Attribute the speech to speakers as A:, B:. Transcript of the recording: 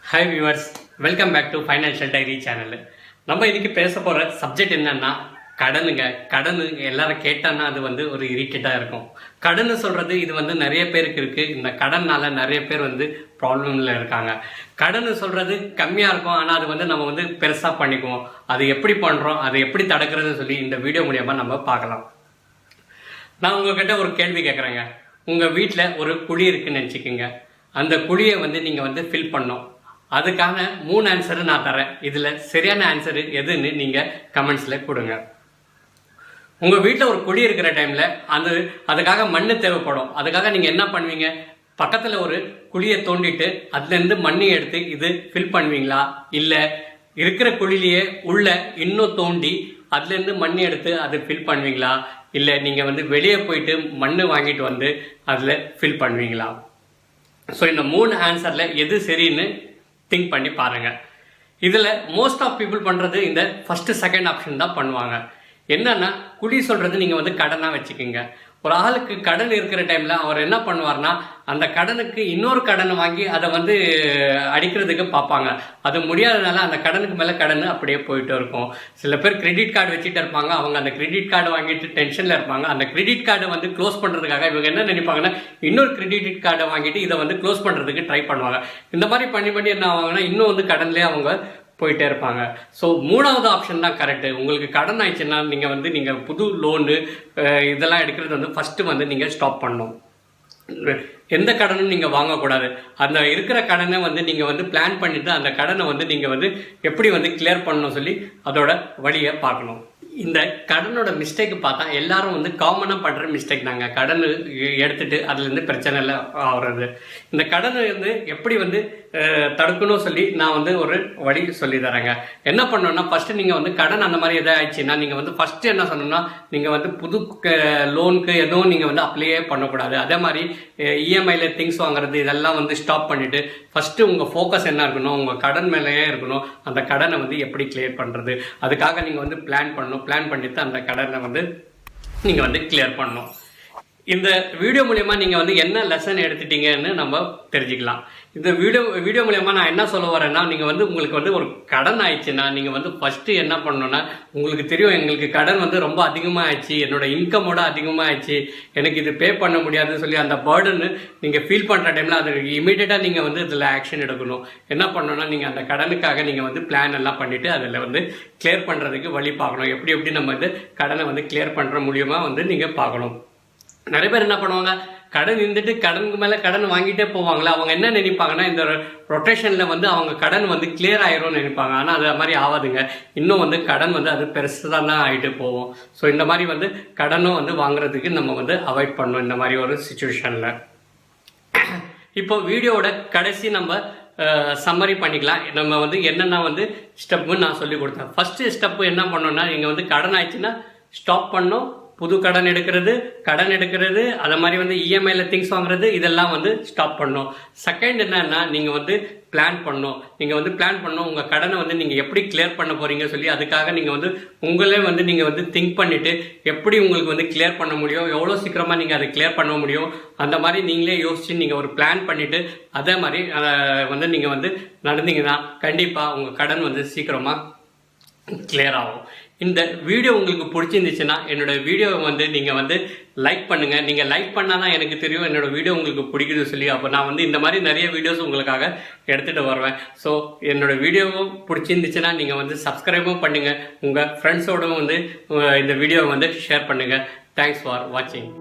A: Hi viewers, welcome back to financial diary channel. நம்ம இன்னைக்கு பேச போகிற சப்ஜெக்ட் என்னன்னா கடனுங்க. கடன் எல்லாரும் கேட்டான்னா அது ஒரு இரிட்டேட்டாக இருக்கும். கடன் சொல்கிறது இது நிறைய பேருக்கு இருக்குது. இந்த கடனால் நிறைய பேர் ப்ராப்ளமில் இருக்காங்க. கடன் சொல்கிறது கம்மியாக இருக்கும், ஆனால் அது நம்ம பெருசாக பண்ணிக்குவோம். அது எப்படி பண்ணுறோம், அதை எப்படி தடுக்கிறதுன்னு சொல்லி இந்த வீடியோ மூலியமாக நம்ம பார்க்கலாம். நான் உங்ககிட்ட ஒரு கேள்வி கேட்குறேங்க. உங்கள் வீட்டில் ஒரு குழி இருக்குன்னு நினச்சிக்கோங்க. அந்த குழியை நீங்கள் ஃபில் பண்ணோம். அதுக்கான 3 ஆன்சரு நான் தரேன். இதில் சரியான ஆன்சரு எதுன்னு நீங்கள் கமெண்ட்ஸில் கொடுங்க. உங்கள் வீட்டில் ஒரு குழி இருக்கிற டைமில் அதுக்காக மண் தேவைப்படும். அதுக்காக நீங்கள் என்ன பண்ணுவீங்க? பக்கத்தில் ஒரு குழியை தோண்டிட்டு அதுலேருந்து மண்ணை எடுத்து இது ஃபில் பண்ணுவீங்களா? இல்லை இருக்கிற குழியிலேயே உள்ள இன்னும் தோண்டி அதுலேருந்து மண் எடுத்து அது ஃபில் பண்ணுவீங்களா? இல்லை நீங்கள் வெளியே போயிட்டு மண் வாங்கிட்டு வந்து அதில் ஃபில் பண்ணுவீங்களா? ஸோ இந்த 3 ஆன்சரில் எது சரின்னு திங்க் பண்ணி பாருங்கள். இதில் மோஸ்ட் ஆஃப் பீப்புள் பண்ணுறது இந்த ஃபஸ்ட்டு செகண்ட் ஆப்ஷன் தான் பண்ணுவாங்க. என்னன்னா குழி சொல்கிறது நீங்கள் கடனாக வச்சுக்கோங்க. ஒரு ஆளுக்கு கடன் இருக்கிற டைமில் அவர் என்ன பண்ணுவார்னா அந்த கடனுக்கு இன்னொரு கடனை வாங்கி அதை அடிக்கிறதுக்கு பார்ப்பாங்க. அது முடியாதனால அந்த கடனுக்கு மேலே கடன் அப்படியே போயிட்டு இருக்கும். சில பேர் கிரெடிட் கார்டு வச்சுட்டு இருப்பாங்க. அவங்க அந்த கிரெடிட் கார்டு வாங்கிட்டு டென்ஷனில் இருப்பாங்க. அந்த கிரெடிட் கார்டு க்ளோஸ் பண்ணுறதுக்காக இவங்க என்ன நினைப்பாங்கன்னா இன்னொரு கிரெடிட் கார்டை வாங்கிட்டு இதை க்ளோஸ் பண்ணுறதுக்கு ட்ரை பண்ணுவாங்க. இந்த மாதிரி பண்ணி என்ன ஆவாங்கன்னா இன்னும் கடன்லேயே அவங்க போயிட்டே இருப்பாங்க. ஸோ 3வது ஆப்ஷன் தான் கரெக்டு. உங்களுக்கு கடன் ஆயிடுச்சுன்னா நீங்கள் புது லோனு இதெல்லாம் எடுக்கிறது ஃபஸ்ட்டு நீங்கள் ஸ்டாப் பண்ணணும். எந்த கடனும் நீங்கள் வாங்கக்கூடாது. அந்த இருக்கிற கடனை நீங்கள் பிளான் பண்ணிவிட்டு அந்த கடனை நீங்கள் எப்படி கிளியர் பண்ணணும் சொல்லி அதோட வழியை பார்க்கணும். இந்த கடனோட மிஸ்டேக் பார்த்தா எல்லாரும் காமனாக பண்ணுற மிஸ்டேக் தாங்க. கடன் எடுத்துட்டு அதுலேருந்து பிரச்சனை இல்லை ஆகிறது. இந்த கடனை எப்படி தடுக்கணும் சொல்லி நான் ஒரு வழி சொல்லி தரேங்க. என்ன பண்ணணும்னா ஃபஸ்ட்டு நீங்கள் கடன் அந்த மாதிரி எதாவது ஆயிடுச்சுன்னா நீங்கள் ஃபஸ்ட்டு என்ன சொன்னோம்னா நீங்கள் புது லோனுக்கு எதுவும் நீங்கள் அப்ளையே பண்ணக்கூடாது. அதே மாதிரி இஎம்ஐயில் திங்ஸ் வாங்குறது இதெல்லாம் ஸ்டாப் பண்ணிவிட்டு ஃபஸ்ட்டு உங்கள் ஃபோக்கஸ் என்ன இருக்கணும், உங்கள் கடன் மேலேயே இருக்கணும். அந்த கடனை எப்படி கிளியர் பண்ணுறது, அதுக்காக நீங்கள் பிளான் பண்ணணும். பிளான் பண்ணிட்டு அந்த கடனை நீங்கள் கிளியர் பண்ணணும். இந்த வீடியோ மூலமா நீங்கள் என்ன லெசன் எடுத்துட்டீங்கன்னு நம்ம தெரிஞ்சுக்கலாம். இந்த வீடியோ மூலமா நான் என்ன சொல்ல வரேன்னா நீங்கள் உங்களுக்கு ஒரு கடன் ஆயிடுச்சுன்னா நீங்கள் ஃபஸ்ட்டு என்ன பண்ணணும்னா உங்களுக்கு தெரியும் எங்களுக்கு கடன் ரொம்ப அதிகமாக ஆயிடுச்சு, என்னோட இன்கமோட அதிகமாக ஆயிடுச்சு, எனக்கு இது பே பண்ண முடியாதுன்னு சொல்லி அந்த பேர்டன்னு நீங்கள் ஃபீல் பண்ணுற டைமில் அது இமீடியட்டாக நீங்கள் இதில் ஆக்ஷன் எடுக்கணும். என்ன பண்ணணும்னா நீங்கள் அந்த கடனுக்காக நீங்கள் பிளான் எல்லாம் பண்ணிவிட்டு அதில் கிளியர் பண்ணுறதுக்கு வழி பார்க்கணும். எப்படி நம்ம கடனை கிளியர் பண்ணுற மூலியமாக நீங்கள் பார்க்கணும். நிறைய பேர் என்ன பண்ணுவாங்க, கடன் இருந்துட்டு கடனுக்கு மேலே கடன் வாங்கிட்டே போவாங்களா. அவங்க என்ன நினைப்பாங்கன்னா இந்த ரொட்டேஷனில் அவங்க கடன் கிளியர் ஆயிரும்னு நினைப்பாங்க. ஆனால் அது மாதிரி ஆகாதுங்க. இன்னும் கடன் அது பெருசு தான் ஆகிட்டு போவோம். ஸோ இந்த மாதிரி கடனும் வாங்குறதுக்கு நம்ம அவாய்ட் பண்ணணும் இந்த மாதிரி ஒரு சுச்சுவேஷனில். இப்போ வீடியோவோட கடைசி நம்ம சம்மரி பண்ணிக்கலாம். நம்ம என்னென்ன ஸ்டெப்புன்னு நான் சொல்லி கொடுத்தேன். ஃபஸ்ட்டு ஸ்டெப்பு என்ன பண்ணோன்னா நீங்கள் கடன் ஆயிடுச்சுன்னா ஸ்டாப் பண்ணணும். புது கடன் எடுக்கிறது அதை மாதிரி இஎம்ஐயில் திங்ஸ் வாங்குறது இதெல்லாம் ஸ்டாப் பண்ணணும். செகண்ட் என்னன்னா நீங்கள் பிளான் பண்ணணும். நீங்கள் பிளான் பண்ணணும் உங்கள் கடனை நீங்கள் எப்படி கிளியர் பண்ண போகிறீங்க சொல்லி அதுக்காக நீங்கள் உங்களே நீங்கள் திங்க் பண்ணிவிட்டு எப்படி உங்களுக்கு கிளியர் பண்ண முடியும், எவ்வளோ சீக்கிரமாக நீங்கள் அதை கிளியர் பண்ண முடியும் அந்த மாதிரி நீங்களே யோசிச்சு நீங்கள் ஒரு பிளான் பண்ணிவிட்டு அதே மாதிரி நீங்கள் நடந்தீங்கன்னா கண்டிப்பாக உங்கள் கடன் சீக்கிரமாக கிளியர் ஆகும். இந்த வீடியோ உங்களுக்கு பிடிச்சிருந்துச்சுன்னா என்னோட வீடியோவை நீங்கள் லைக் பண்ணுங்கள். நீங்கள் லைக் பண்ணால் தான் எனக்கு தெரியும் என்னோட வீடியோ உங்களுக்கு பிடிக்குது சொல்லி. அப்போ நான் இந்த மாதிரி நிறைய வீடியோஸ் உங்களுக்காக எடுத்துகிட்டு வருவேன். ஸோ என்னோட வீடியோவும் பிடிச்சிருந்துச்சுன்னா நீங்கள் சப்ஸ்கிரைபும் பண்ணுங்கள். உங்கள் ஃப்ரெண்ட்ஸோடவும் இந்த வீடியோவை ஷேர் பண்ணுங்கள். தேங்க்ஸ் ஃபார் வாட்சிங்.